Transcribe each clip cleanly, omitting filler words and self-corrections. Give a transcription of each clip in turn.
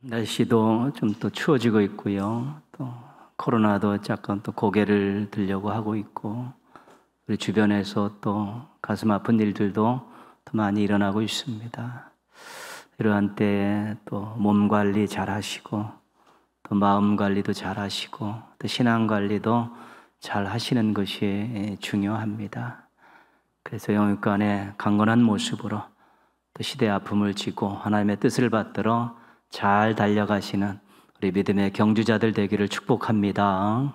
날씨도 좀 또 추워지고 있고요. 또 코로나도 약간 또 고개를 들려고 하고 있고, 우리 주변에서 또 가슴 아픈 일들도 더 많이 일어나고 있습니다. 이러한 때에 또 몸 관리 잘 하시고, 또 마음 관리도 잘 하시고, 또 신앙 관리도 잘 하시는 것이 중요합니다. 그래서 영육간에 강건한 모습으로 또 시대의 아픔을 지고 하나님의 뜻을 받들어 잘 달려가시는 우리 믿음의 경주자들 되기를 축복합니다.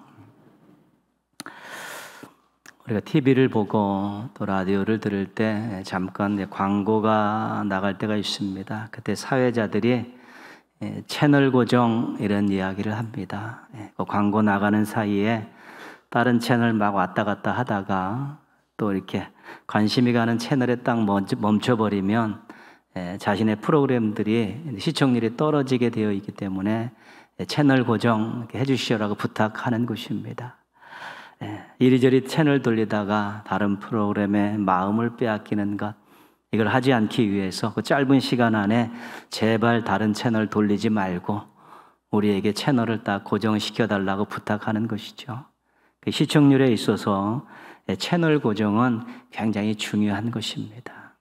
우리가 TV를 보고 또 라디오를 들을 때 잠깐 광고가 나갈 때가 있습니다. 그때 사회자들이 채널 고정 이런 이야기를 합니다. 그 광고 나가는 사이에 다른 채널 막 왔다 갔다 하다가 또 이렇게 관심이 가는 채널에 딱 멈춰버리면 자신의 프로그램들이 시청률이 떨어지게 되어 있기 때문에 채널 고정 해주시라고 부탁하는 것입니다. 이리저리 채널 돌리다가 다른 프로그램에 마음을 빼앗기는 것, 이걸 하지 않기 위해서 그 짧은 시간 안에 제발 다른 채널 돌리지 말고 우리에게 채널을 딱 고정시켜 달라고 부탁하는 것이죠. 그 시청률에 있어서 채널 고정은 굉장히 중요한 것입니다.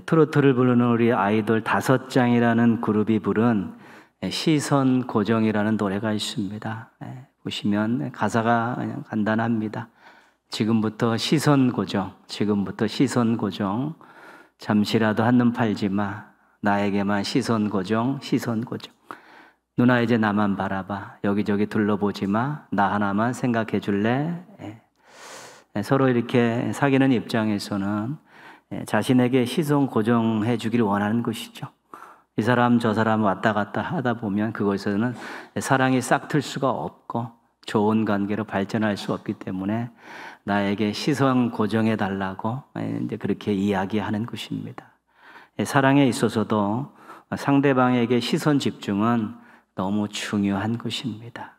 트로트를 부르는 우리 아이돌 5장이라는 그룹이 부른 시선 고정이라는 노래가 있습니다. 보시면 가사가 그냥 간단합니다. 지금부터 시선 고정, 지금부터 시선 고정, 잠시라도 한눈 팔지 마, 나에게만 시선 고정, 시선 고정. 누나 이제 나만 바라봐, 여기저기 둘러보지 마, 나 하나만 생각해 줄래? 서로 이렇게 사귀는 입장에서는 자신에게 시선 고정해 주기를 원하는 것이죠. 이 사람 저 사람 왔다 갔다 하다 보면 그것에서는 사랑이 싹틀 수가 없고 좋은 관계로 발전할 수 없기 때문에 나에게 시선 고정해 달라고 이제 그렇게 이야기하는 것입니다. 사랑에 있어서도 상대방에게 시선 집중은 너무 중요한 것입니다.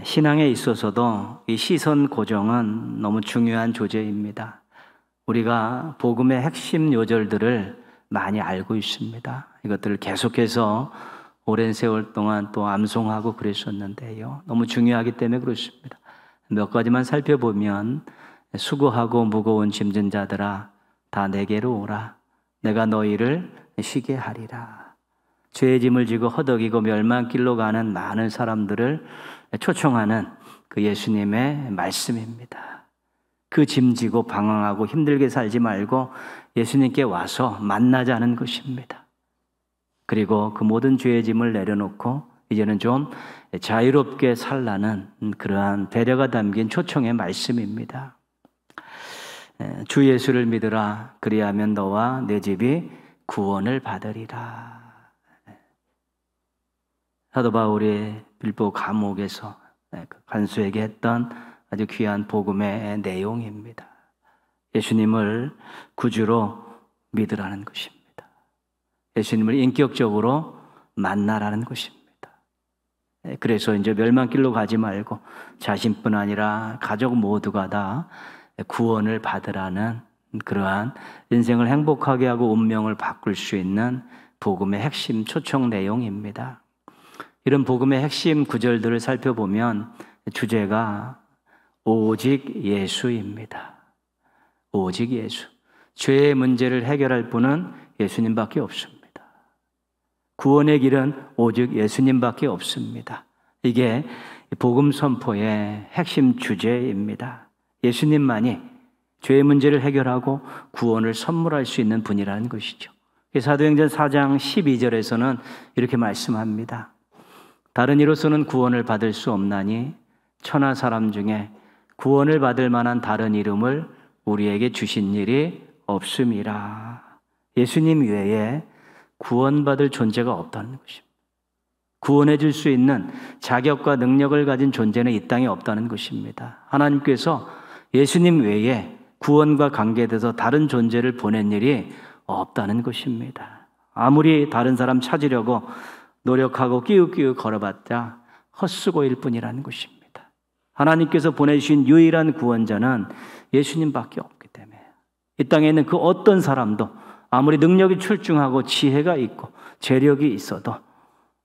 신앙에 있어서도 이 시선 고정은 너무 중요한 조제입니다. 우리가 복음의 핵심 요절들을 많이 알고 있습니다. 이것들을 계속해서 오랜 세월 동안 또 암송하고 그랬었는데요. 너무 중요하기 때문에 그렇습니다. 몇 가지만 살펴보면 수고하고 무거운 짐진 자들아 다 내게로 오라. 내가 너희를 쉬게 하리라. 죄의 짐을 지고 허덕이고 멸망길로 가는 많은 사람들을 초청하는 그 예수님의 말씀입니다. 그 짐지고 방황하고 힘들게 살지 말고 예수님께 와서 만나자는 것입니다. 그리고 그 모든 죄의 짐을 내려놓고 이제는 좀 자유롭게 살라는 그러한 배려가 담긴 초청의 말씀입니다. 주 예수를 믿으라. 그리하면 너와 내 집이 구원을 받으리라. 사도 바울이 빌보 감옥에서 간수에게 했던 아주 귀한 복음의 내용입니다. 예수님을 구주로 믿으라는 것입니다. 예수님을 인격적으로 만나라는 것입니다. 그래서 이제 멸망길로 가지 말고 자신뿐 아니라 가족 모두가 다 구원을 받으라는 그러한 인생을 행복하게 하고 운명을 바꿀 수 있는 복음의 핵심 초청 내용입니다. 이런 복음의 핵심 구절들을 살펴보면 주제가 오직 예수입니다. 오직 예수. 죄의 문제를 해결할 분은 예수님밖에 없습니다. 구원의 길은 오직 예수님밖에 없습니다. 이게 복음 선포의 핵심 주제입니다. 예수님만이 죄의 문제를 해결하고 구원을 선물할 수 있는 분이라는 것이죠. 사도행전 4장 12절에서는 이렇게 말씀합니다. 다른 이로서는 구원을 받을 수 없나니 천하 사람 중에 구원을 받을 만한 다른 이름을 우리에게 주신 일이 없음이라. 예수님 외에 구원받을 존재가 없다는 것입니다. 구원해 줄 수 있는 자격과 능력을 가진 존재는 이 땅에 없다는 것입니다. 하나님께서 예수님 외에 구원과 관계돼서 다른 존재를 보낸 일이 없다는 것입니다. 아무리 다른 사람 찾으려고 노력하고 끼우끼우 걸어봤자 헛수고일 뿐이라는 것입니다. 하나님께서 보내주신 유일한 구원자는 예수님밖에 없기 때문에 이 땅에 있는 그 어떤 사람도 아무리 능력이 출중하고 지혜가 있고 재력이 있어도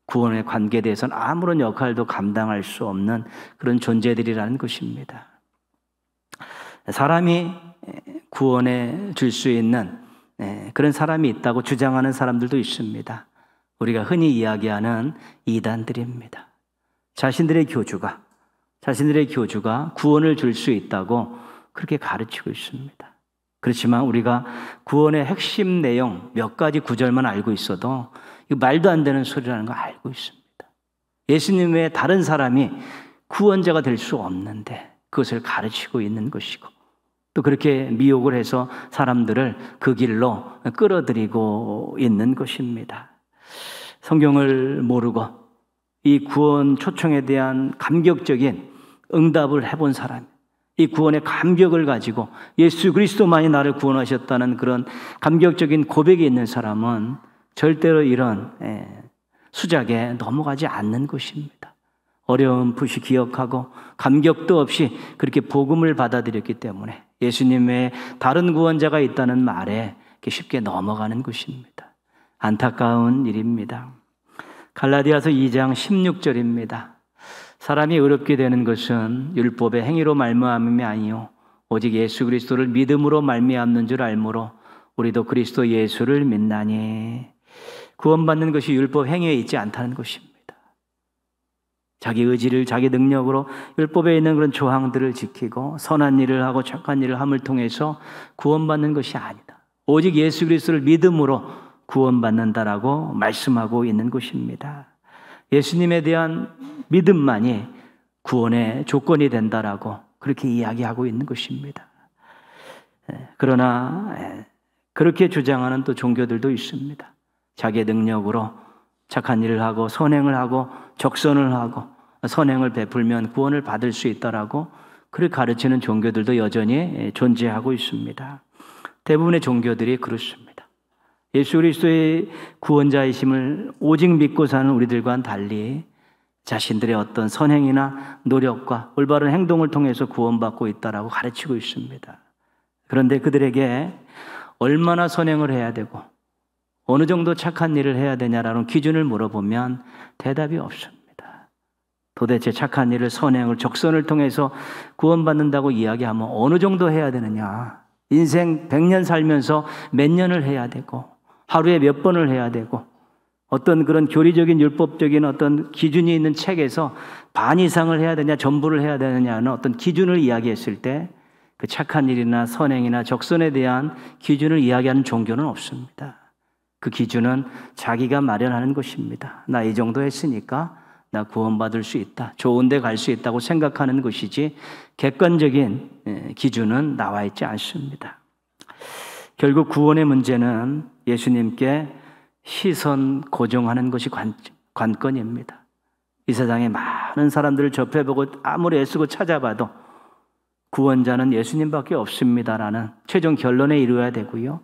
구원의 관계에 대해서는 아무런 역할도 감당할 수 없는 그런 존재들이라는 것입니다. 사람이 구원해 줄 수 있는 그런 사람이 있다고 주장하는 사람들도 있습니다. 우리가 흔히 이야기하는 이단들입니다. 자신들의 교주가 구원을 줄 수 있다고 그렇게 가르치고 있습니다. 그렇지만 우리가 구원의 핵심 내용 몇 가지 구절만 알고 있어도 이거 말도 안 되는 소리라는 거 알고 있습니다. 예수님 외에 다른 사람이 구원자가 될 수 없는데 그것을 가르치고 있는 것이고, 또 그렇게 미혹을 해서 사람들을 그 길로 끌어들이고 있는 것입니다. 성경을 모르고 이 구원 초청에 대한 감격적인 응답을 해본 사람, 이 구원의 감격을 가지고 예수 그리스도만이 나를 구원하셨다는 그런 감격적인 고백이 있는 사람은 절대로 이런 수작에 넘어가지 않는 것입니다. 어려움없이 기억하고 감격도 없이 그렇게 복음을 받아들였기 때문에 예수님 외에 다른 구원자가 있다는 말에 쉽게 넘어가는 것입니다. 안타까운 일입니다. 갈라디아서 2장 16절입니다. 사람이 의롭게 되는 것은 율법의 행위로 말미암음이 아니요 오직 예수 그리스도를 믿음으로 말미암는 줄 알므로 우리도 그리스도 예수를 믿나니. 구원받는 것이 율법 행위에 있지 않다는 것입니다. 자기 의지를 자기 능력으로 율법에 있는 그런 조항들을 지키고 선한 일을 하고 착한 일을 함을 통해서 구원받는 것이 아니다. 오직 예수 그리스도를 믿음으로 구원받는다라고 말씀하고 있는 것입니다. 예수님에 대한 믿음만이 구원의 조건이 된다라고 그렇게 이야기하고 있는 것입니다. 그러나 그렇게 주장하는 또 종교들도 있습니다. 자기의 능력으로 착한 일을 하고 선행을 하고 적선을 하고 선행을 베풀면 구원을 받을 수 있다라고 그렇게 가르치는 종교들도 여전히 존재하고 있습니다. 대부분의 종교들이 그렇습니다. 예수 그리스도의 구원자이심을 오직 믿고 사는 우리들과는 달리 자신들의 어떤 선행이나 노력과 올바른 행동을 통해서 구원받고 있다라고 가르치고 있습니다. 그런데 그들에게 얼마나 선행을 해야 되고 어느 정도 착한 일을 해야 되냐라는 기준을 물어보면 대답이 없습니다. 도대체 착한 일을, 선행을, 적선을 통해서 구원받는다고 이야기하면 어느 정도 해야 되느냐? 인생 100년 살면서 몇 년을 해야 되고 하루에 몇 번을 해야 되고 어떤 그런 교리적인 율법적인 어떤 기준이 있는 책에서 반 이상을 해야 되냐, 전부를 해야 되느냐는 어떤 기준을 이야기했을 때 그 착한 일이나 선행이나 적선에 대한 기준을 이야기하는 종교는 없습니다. 그 기준은 자기가 마련하는 것입니다. 나 이 정도 했으니까 나 구원받을 수 있다, 좋은 데 갈 수 있다고 생각하는 것이지 객관적인 기준은 나와 있지 않습니다. 결국 구원의 문제는 예수님께 시선 고정하는 것이 관건입니다. 이 세상에 많은 사람들을 접해보고 아무리 애쓰고 찾아봐도 구원자는 예수님밖에 없습니다라는 최종 결론에 이르러야 되고요.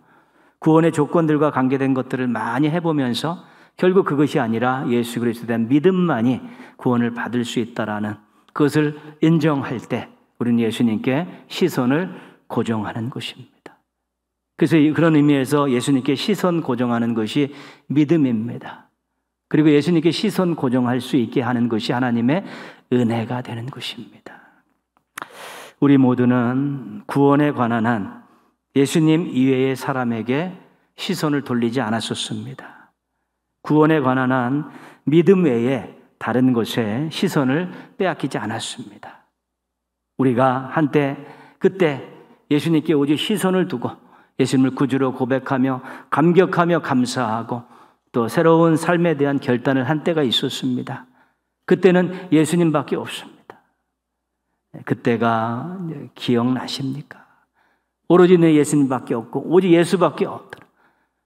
구원의 조건들과 관계된 것들을 많이 해보면서 결국 그것이 아니라 예수 그리스도에 대한 믿음만이 구원을 받을 수 있다라는 그것을 인정할 때 우리는 예수님께 시선을 고정하는 것입니다. 그래서 그런 의미에서 예수님께 시선 고정하는 것이 믿음입니다. 그리고 예수님께 시선 고정할 수 있게 하는 것이 하나님의 은혜가 되는 것입니다. 우리 모두는 구원에 관한 한 예수님 이외의 사람에게 시선을 돌리지 않았었습니다. 구원에 관한 한 믿음 외에 다른 것에 시선을 빼앗기지 않았습니다. 우리가 그때 예수님께 오직 시선을 두고 예수님을 구주로 고백하며 감격하며 감사하고 또 새로운 삶에 대한 결단을 한 때가 있었습니다. 그때는 예수님밖에 없습니다. 그때가 기억나십니까? 오로지 내 예수님밖에 없고 오직 예수밖에 없더라.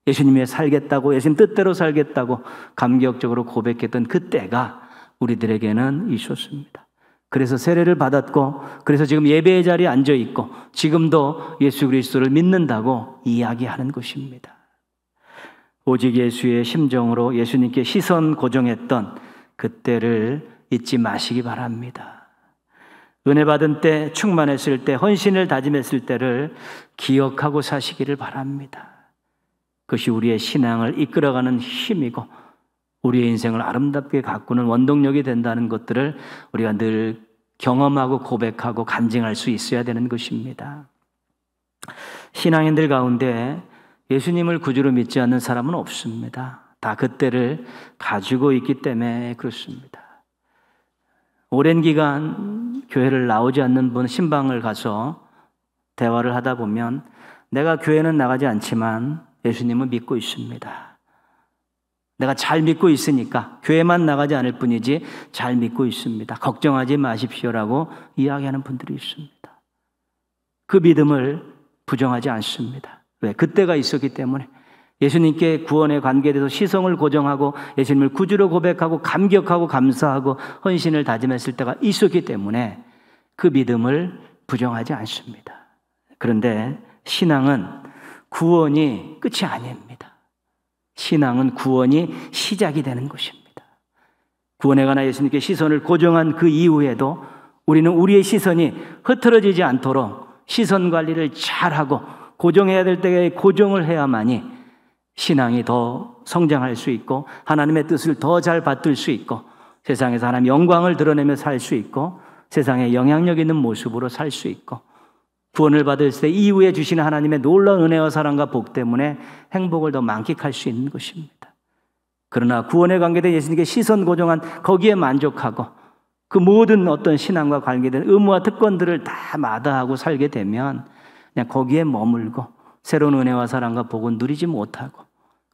예수님이 살겠다고, 예수님 뜻대로 살겠다고 감격적으로 고백했던 그때가 우리들에게는 있었습니다. 그래서 세례를 받았고, 그래서 지금 예배의 자리에 앉아 있고, 지금도 예수 그리스도를 믿는다고 이야기하는 것입니다. 오직 예수의 심정으로 예수님께 시선 고정했던 그때를 잊지 마시기 바랍니다. 은혜 받은 때, 충만했을 때, 헌신을 다짐했을 때를 기억하고 사시기를 바랍니다. 그것이 우리의 신앙을 이끌어가는 힘이고 우리의 인생을 아름답게 가꾸는 원동력이 된다는 것들을 우리가 늘 경험하고 고백하고 간증할 수 있어야 되는 것입니다. 신앙인들 가운데 예수님을 구주로 믿지 않는 사람은 없습니다. 다 그때를 가지고 있기 때문에 그렇습니다. 오랜 기간 교회를 나오지 않는 분 신방을 가서 대화를 하다 보면 내가 교회는 나가지 않지만 예수님은 믿고 있습니다. 내가 잘 믿고 있으니까 교회만 나가지 않을 뿐이지 잘 믿고 있습니다. 걱정하지 마십시오라고 이야기하는 분들이 있습니다. 그 믿음을 부정하지 않습니다. 왜? 그때가 있었기 때문에 예수님께 구원의 관계에 대해서 시성을 고정하고 예수님을 구주로 고백하고 감격하고 감사하고 헌신을 다짐했을 때가 있었기 때문에 그 믿음을 부정하지 않습니다. 그런데 신앙은 구원이 끝이 아닙니다. 신앙은 구원이 시작이 되는 것입니다. 구원에 관한 예수님께 시선을 고정한 그 이후에도 우리는 우리의 시선이 흐트러지지 않도록 시선 관리를 잘하고 고정해야 될 때에 고정을 해야만이 신앙이 더 성장할 수 있고 하나님의 뜻을 더 잘 받들 수 있고 세상에서 하나님의 영광을 드러내며 살 수 있고 세상에 영향력 있는 모습으로 살 수 있고 구원을 받을 때 이후에 주시는 하나님의 놀라운 은혜와 사랑과 복 때문에 행복을 더 만끽할 수 있는 것입니다. 그러나 구원에 관계된 예수님께 시선 고정한 거기에 만족하고 그 모든 어떤 신앙과 관계된 의무와 특권들을 다 마다하고 살게 되면 그냥 거기에 머물고 새로운 은혜와 사랑과 복은 누리지 못하고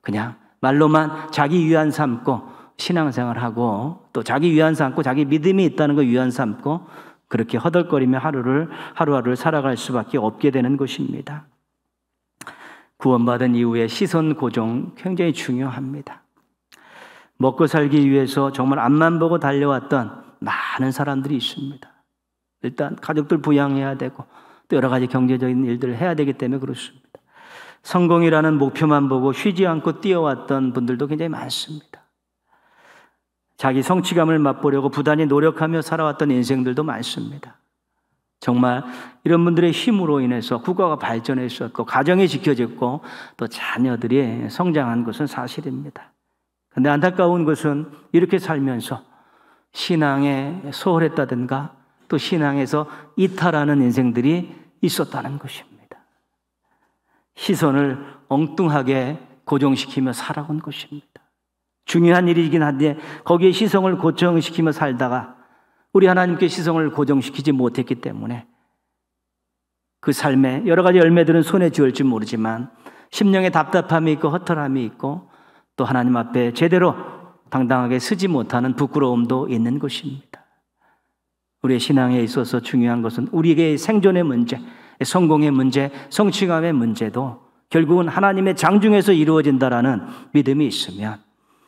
그냥 말로만 자기 위안 삼고 신앙생활하고 또 자기 위안 삼고 자기 믿음이 있다는 거 위안 삼고 그렇게 허덜거리며 하루하루를 살아갈 수밖에 없게 되는 것입니다. 구원받은 이후에 시선 고정 굉장히 중요합니다. 먹고 살기 위해서 정말 앞만 보고 달려왔던 많은 사람들이 있습니다. 일단 가족들 부양해야 되고 또 여러 가지 경제적인 일들을 해야 되기 때문에 그렇습니다. 성공이라는 목표만 보고 쉬지 않고 뛰어왔던 분들도 굉장히 많습니다. 자기 성취감을 맛보려고 부단히 노력하며 살아왔던 인생들도 많습니다. 정말 이런 분들의 힘으로 인해서 국가가 발전했었고 가정이 지켜졌고 또 자녀들이 성장한 것은 사실입니다. 그런데 안타까운 것은 이렇게 살면서 신앙에 소홀했다든가 또 신앙에서 이탈하는 인생들이 있었다는 것입니다. 시선을 엉뚱하게 고정시키며 살아온 것입니다. 중요한 일이긴 한데 거기에 시선을 고정시키며 살다가 우리 하나님께 시선을 고정시키지 못했기 때문에 그 삶에 여러 가지 열매들은 손에 쥐을지 모르지만 심령에 답답함이 있고 허탈함이 있고 또 하나님 앞에 제대로 당당하게 서지 못하는 부끄러움도 있는 것입니다. 우리의 신앙에 있어서 중요한 것은 우리에게 생존의 문제, 성공의 문제, 성취감의 문제도 결국은 하나님의 장중에서 이루어진다라는 믿음이 있으면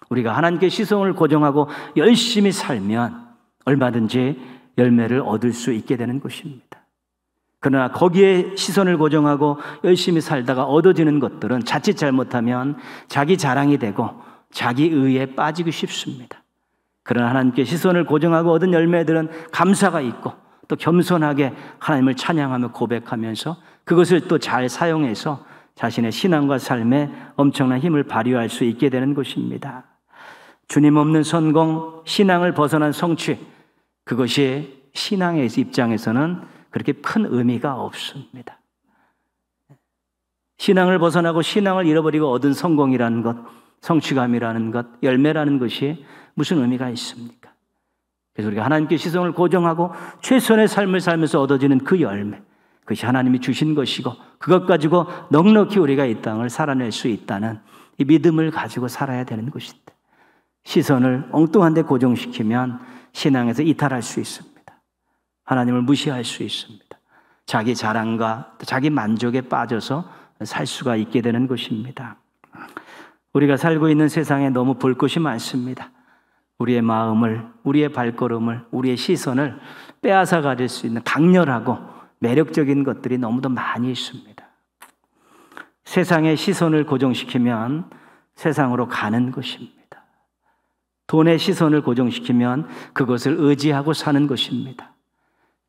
우리가 하나님께 시선을 고정하고 열심히 살면 얼마든지 열매를 얻을 수 있게 되는 것입니다. 그러나 거기에 시선을 고정하고 열심히 살다가 얻어지는 것들은 자칫 잘못하면 자기 자랑이 되고 자기 의에 빠지기 쉽습니다. 그러나 하나님께 시선을 고정하고 얻은 열매들은 감사가 있고 또 겸손하게 하나님을 찬양하며 고백하면서 그것을 또 잘 사용해서 자신의 신앙과 삶에 엄청난 힘을 발휘할 수 있게 되는 것입니다. 주님 없는 성공, 신앙을 벗어난 성취, 그것이 신앙의 입장에서는 그렇게 큰 의미가 없습니다. 신앙을 벗어나고 신앙을 잃어버리고 얻은 성공이라는 것, 성취감이라는 것, 열매라는 것이 무슨 의미가 있습니까? 그래서 우리가 하나님께 시선을 고정하고 최선의 삶을 살면서 얻어지는 그 열매, 그것이 하나님이 주신 것이고 그것 가지고 넉넉히 우리가 이 땅을 살아낼 수 있다는 이 믿음을 가지고 살아야 되는 것인데 시선을 엉뚱한 데 고정시키면 신앙에서 이탈할 수 있습니다. 하나님을 무시할 수 있습니다. 자기 자랑과 자기 만족에 빠져서 살 수가 있게 되는 것입니다. 우리가 살고 있는 세상에 너무 볼 것이 많습니다. 우리의 마음을, 우리의 발걸음을, 우리의 시선을 빼앗아 가질 수 있는 강렬하고 매력적인 것들이 너무도 많이 있습니다. 세상의 시선을 고정시키면 세상으로 가는 것입니다. 돈의 시선을 고정시키면 그것을 의지하고 사는 것입니다.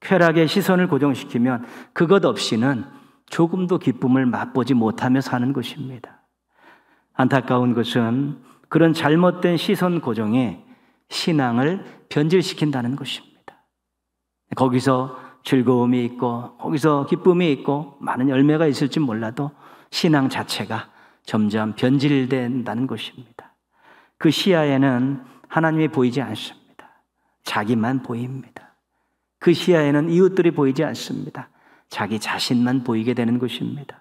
쾌락의 시선을 고정시키면 그것 없이는 조금도 기쁨을 맛보지 못하며 사는 것입니다. 안타까운 것은 그런 잘못된 시선 고정이 신앙을 변질시킨다는 것입니다. 거기서 즐거움이 있고 거기서 기쁨이 있고 많은 열매가 있을지 몰라도 신앙 자체가 점점 변질된다는 것입니다. 그 시야에는 하나님이 보이지 않습니다. 자기만 보입니다. 그 시야에는 이웃들이 보이지 않습니다. 자기 자신만 보이게 되는 것입니다.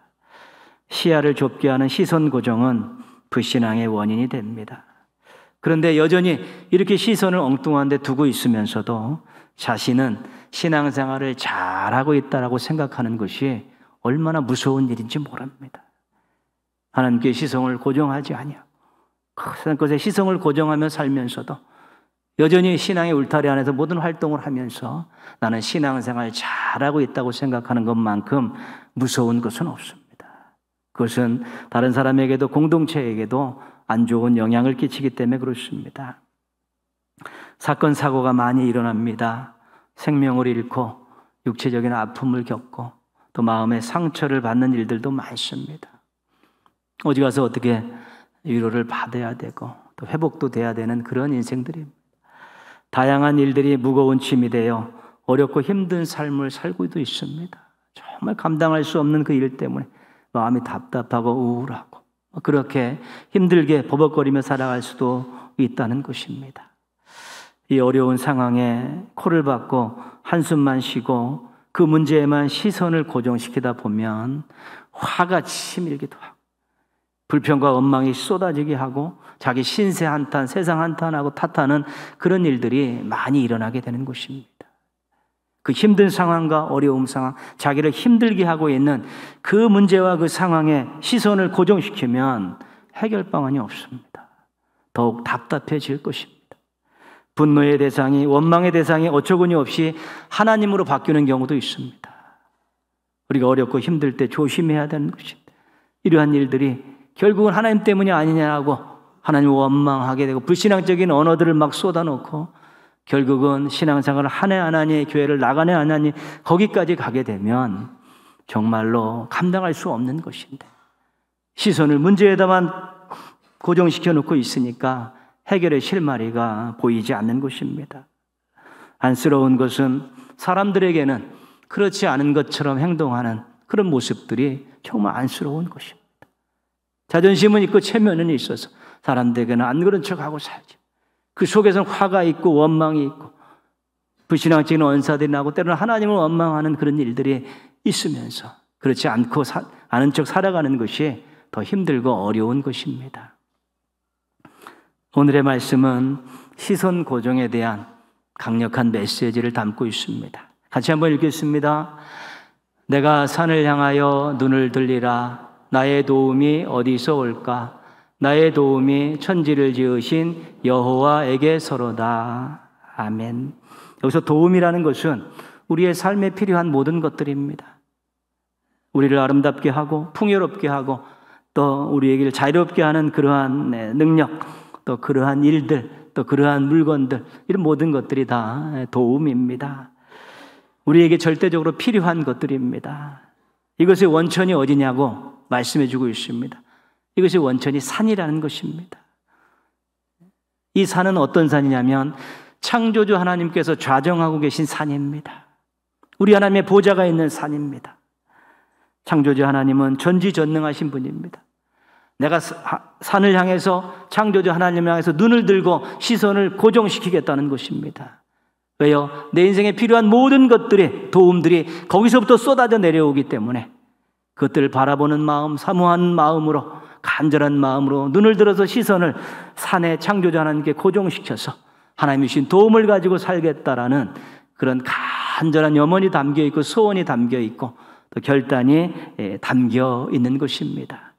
시야를 좁게 하는 시선 고정은 불신앙의 원인이 됩니다. 그런데 여전히 이렇게 시선을 엉뚱한 데 두고 있으면서도 자신은 신앙생활을 잘하고 있다라고 생각하는 것이 얼마나 무서운 일인지 모릅니다. 하나님께 시선을 고정하지 아니하고 큰 것에 시선을 고정하며 살면서도 여전히 신앙의 울타리 안에서 모든 활동을 하면서 나는 신앙생활 잘하고 있다고 생각하는 것만큼 무서운 것은 없습니다. 그것은 다른 사람에게도 공동체에게도 안 좋은 영향을 끼치기 때문에 그렇습니다. 사건, 사고가 많이 일어납니다. 생명을 잃고 육체적인 아픔을 겪고 또 마음의 상처를 받는 일들도 많습니다. 어디 가서 어떻게 위로를 받아야 되고 또 회복도 돼야 되는 그런 인생들입니다. 다양한 일들이 무거운 짐이 되어 어렵고 힘든 삶을 살고도 있습니다. 정말 감당할 수 없는 그 일 때문에 마음이 답답하고 우울하고 그렇게 힘들게 버벅거리며 살아갈 수도 있다는 것입니다. 이 어려운 상황에 코를 박고 한숨만 쉬고 그 문제에만 시선을 고정시키다 보면 화가 치밀기도 하고 불평과 원망이 쏟아지게 하고 자기 신세 한탄, 세상 한탄하고 탓하는 그런 일들이 많이 일어나게 되는 것입니다. 그 힘든 상황과 어려움 상황, 자기를 힘들게 하고 있는 그 문제와 그 상황에 시선을 고정시키면 해결 방안이 없습니다. 더욱 답답해질 것입니다. 분노의 대상이, 원망의 대상이 어처구니 없이 하나님으로 바뀌는 경우도 있습니다. 우리가 어렵고 힘들 때 조심해야 되는 것입니다. 이러한 일들이 결국은 하나님 때문이 아니냐고 하나님을 원망하게 되고 불신앙적인 언어들을 막 쏟아놓고 결국은 신앙생활을 하네 안 하니, 교회를 나가네 안 하니 거기까지 가게 되면 정말로 감당할 수 없는 것인데 시선을 문제에다만 고정시켜 놓고 있으니까 해결의 실마리가 보이지 않는 것입니다. 안쓰러운 것은 사람들에게는 그렇지 않은 것처럼 행동하는 그런 모습들이 정말 안쓰러운 것입니다. 자존심은 있고 체면은 있어서 사람들에게는 안 그런 척하고 살죠. 그 속에서는 화가 있고 원망이 있고 불신앙적인 언사들이 나고 때로는 하나님을 원망하는 그런 일들이 있으면서 그렇지 않고 아는 척 살아가는 것이 더 힘들고 어려운 것입니다. 오늘의 말씀은 시선 고정에 대한 강력한 메시지를 담고 있습니다. 같이 한번 읽겠습니다. 내가 산을 향하여 눈을 들리라. 나의 도움이 어디서 올까? 나의 도움이 천지를 지으신 여호와에게서로다. 아멘. 여기서 도움이라는 것은 우리의 삶에 필요한 모든 것들입니다. 우리를 아름답게 하고 풍요롭게 하고 또 우리에게 자유롭게 하는 그러한 능력, 또 그러한 일들, 또 그러한 물건들, 이런 모든 것들이 다 도움입니다. 우리에게 절대적으로 필요한 것들입니다. 이것의 원천이 어디냐고 말씀해 주고 있습니다. 이것이 원천이 산이라는 것입니다. 이 산은 어떤 산이냐면 창조주 하나님께서 좌정하고 계신 산입니다. 우리 하나님의 보좌가 있는 산입니다. 창조주 하나님은 전지전능하신 분입니다. 내가 산을 향해서 창조주 하나님을 향해서 눈을 들고 시선을 고정시키겠다는 것입니다. 왜요? 내 인생에 필요한 모든 것들이, 도움들이 거기서부터 쏟아져 내려오기 때문에 그것들을 바라보는 마음, 사모하는 마음으로, 간절한 마음으로 눈을 들어서 시선을 산의 창조주 하나님께 고정시켜서 하나님이 주신 도움을 가지고 살겠다라는 그런 간절한 염원이 담겨 있고 소원이 담겨 있고 또 결단이 담겨 있는 것입니다.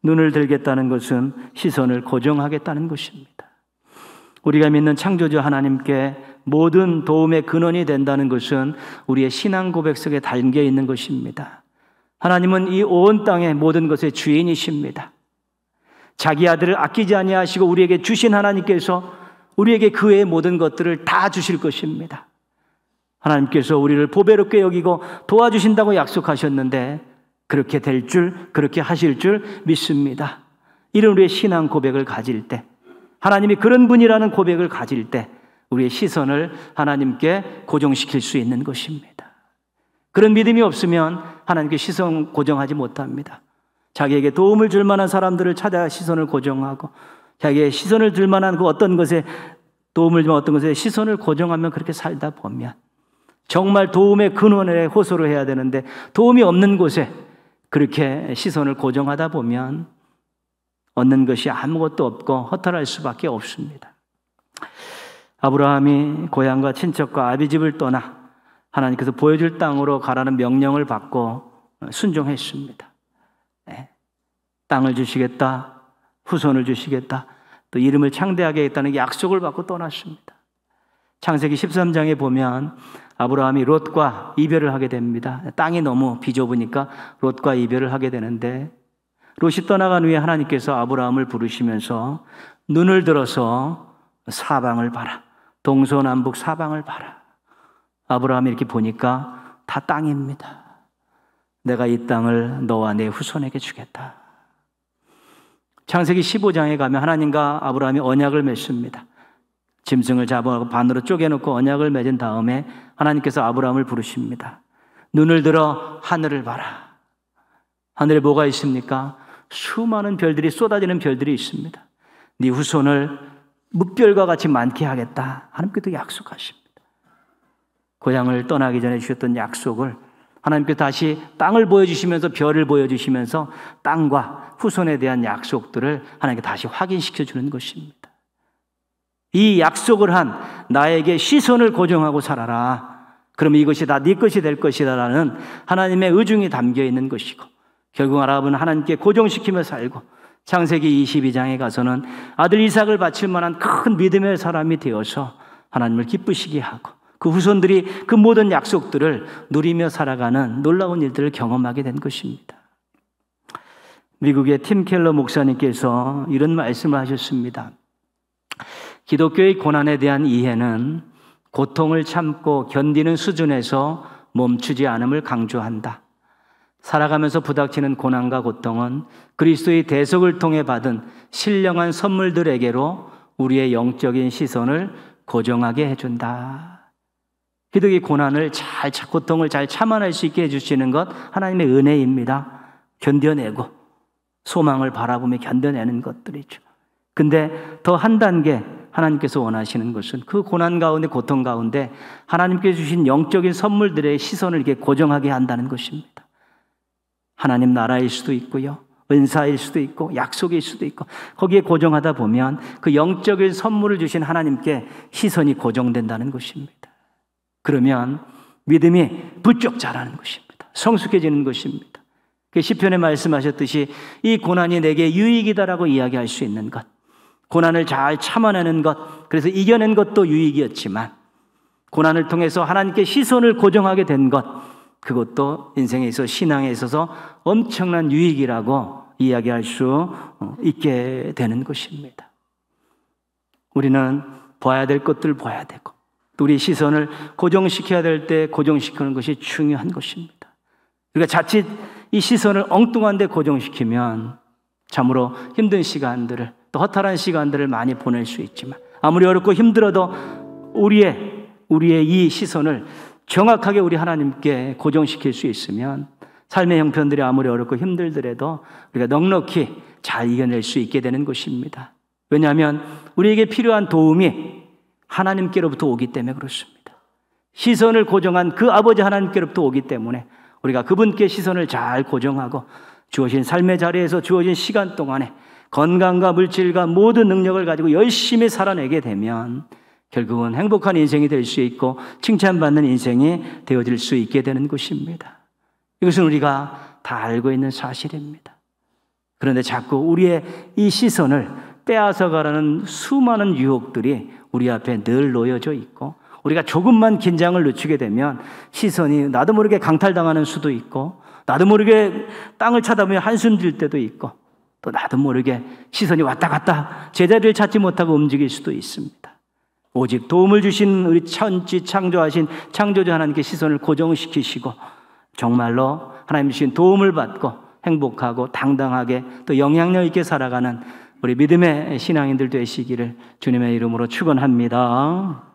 눈을 들겠다는 것은 시선을 고정하겠다는 것입니다. 우리가 믿는 창조주 하나님께 모든 도움의 근원이 된다는 것은 우리의 신앙 고백 속에 담겨 있는 것입니다. 하나님은 이 온 땅의 모든 것의 주인이십니다. 자기 아들을 아끼지 아니하시고 우리에게 주신 하나님께서 우리에게 그 외의 모든 것들을 다 주실 것입니다. 하나님께서 우리를 보배롭게 여기고 도와주신다고 약속하셨는데 그렇게 될 줄, 그렇게 하실 줄 믿습니다. 이런 우리의 신앙 고백을 가질 때, 하나님이 그런 분이라는 고백을 가질 때 우리의 시선을 하나님께 고정시킬 수 있는 것입니다. 그런 믿음이 없으면 하나님께 시선 고정하지 못합니다. 자기에게 도움을 줄 만한 사람들을 찾아 시선을 고정하고, 자기의 시선을 들 만한 그 어떤 것에 도움을 주면 어떤 것에 시선을 고정하면 그렇게 살다 보면 정말 도움의 근원에 호소를 해야 되는데 도움이 없는 곳에 그렇게 시선을 고정하다 보면 얻는 것이 아무것도 없고 허탈할 수밖에 없습니다. 아브라함이 고향과 친척과 아비집을 떠나 하나님께서 보여줄 땅으로 가라는 명령을 받고 순종했습니다. 땅을 주시겠다, 후손을 주시겠다, 또 이름을 창대하게 하겠다는 약속을 받고 떠났습니다. 창세기 13장에 보면 아브라함이 롯과 이별을 하게 됩니다. 땅이 너무 비좁으니까 롯과 이별을 하게 되는데, 롯이 떠나간 후에 하나님께서 아브라함을 부르시면서 눈을 들어서 사방을 봐라, 동서남북 사방을 봐라. 아브라함이 이렇게 보니까 다 땅입니다. 내가 이 땅을 너와 내 후손에게 주겠다. 창세기 15장에 가면 하나님과 아브라함이 언약을 맺습니다. 짐승을 잡아 반으로 쪼개놓고 언약을 맺은 다음에 하나님께서 아브라함을 부르십니다. 눈을 들어 하늘을 봐라. 하늘에 뭐가 있습니까? 수많은 별들이, 쏟아지는 별들이 있습니다. 네 후손을 묵별과 같이 많게 하겠다. 하나님께서 약속하십니다. 고향을 떠나기 전에 주셨던 약속을 하나님께서 다시 땅을 보여주시면서 별을 보여주시면서 땅과 후손에 대한 약속들을 하나님께 다시 확인시켜 주는 것입니다. 이 약속을 한 나에게 시선을 고정하고 살아라. 그러면 이것이 다 네 것이 될 것이다 라는 하나님의 의중이 담겨 있는 것이고, 결국 아브라함은 하나님께 고정시키며 살고 창세기 22장에 가서는 아들 이삭을 바칠 만한 큰 믿음의 사람이 되어서 하나님을 기쁘시게 하고 그 후손들이 그 모든 약속들을 누리며 살아가는 놀라운 일들을 경험하게 된 것입니다. 미국의 팀 켈러 목사님께서 이런 말씀을 하셨습니다. 기독교의 고난에 대한 이해는 고통을 참고 견디는 수준에서 멈추지 않음을 강조한다. 살아가면서 부닥치는 고난과 고통은 그리스도의 대속을 통해 받은 신령한 선물들에게로 우리의 영적인 시선을 고정하게 해준다. 기독의 고난을 고통을 잘 참아낼 수 있게 해주시는 것 하나님의 은혜입니다. 견뎌내고 소망을 바라보며 견뎌내는 것들이죠. 근데 더 한 단계 하나님께서 원하시는 것은 그 고난 가운데, 고통 가운데 하나님께서 주신 영적인 선물들의 시선을 이렇게 고정하게 한다는 것입니다. 하나님 나라일 수도 있고요, 은사일 수도 있고 약속일 수도 있고, 거기에 고정하다 보면 그 영적인 선물을 주신 하나님께 시선이 고정된다는 것입니다. 그러면 믿음이 부쩍 자라는 것입니다. 성숙해지는 것입니다. 시편에 말씀하셨듯이 이 고난이 내게 유익이다라고 이야기할 수 있는 것, 고난을 잘 참아내는 것, 그래서 이겨낸 것도 유익이었지만 고난을 통해서 하나님께 시선을 고정하게 된 것, 그것도 인생에 있어서, 신앙에 있어서 엄청난 유익이라고 이야기할 수 있게 되는 것입니다. 우리는 봐야 될 것들을 봐야 되고 또 우리 시선을 고정시켜야 될 때 고정시키는 것이 중요한 것입니다. 우리가 자칫 이 시선을 엉뚱한 데 고정시키면 참으로 힘든 시간들을, 또 허탈한 시간들을 많이 보낼 수 있지만, 아무리 어렵고 힘들어도 우리의 이 시선을 정확하게 우리 하나님께 고정시킬 수 있으면 삶의 형편들이 아무리 어렵고 힘들더라도 우리가 넉넉히 잘 이겨낼 수 있게 되는 것입니다. 왜냐하면 우리에게 필요한 도움이 하나님께로부터 오기 때문에 그렇습니다. 시선을 고정한 그 아버지 하나님께로부터 오기 때문에 우리가 그분께 시선을 잘 고정하고 주어진 삶의 자리에서 주어진 시간 동안에 건강과 물질과 모든 능력을 가지고 열심히 살아내게 되면 결국은 행복한 인생이 될 수 있고 칭찬받는 인생이 되어질 수 있게 되는 것입니다. 이것은 우리가 다 알고 있는 사실입니다. 그런데 자꾸 우리의 이 시선을 빼앗아가라는 수많은 유혹들이 우리 앞에 늘 놓여져 있고, 우리가 조금만 긴장을 늦추게 되면 시선이 나도 모르게 강탈당하는 수도 있고, 나도 모르게 땅을 쳐다보며 한숨 들 때도 있고, 또 나도 모르게 시선이 왔다 갔다 제자리를 찾지 못하고 움직일 수도 있습니다. 오직 도움을 주신 우리 천지 창조하신 창조주 하나님께 시선을 고정시키시고 정말로 하나님 주신 도움을 받고 행복하고 당당하게 또 영향력 있게 살아가는 우리 믿음의 신앙인들 되시기를 주님의 이름으로 축원합니다.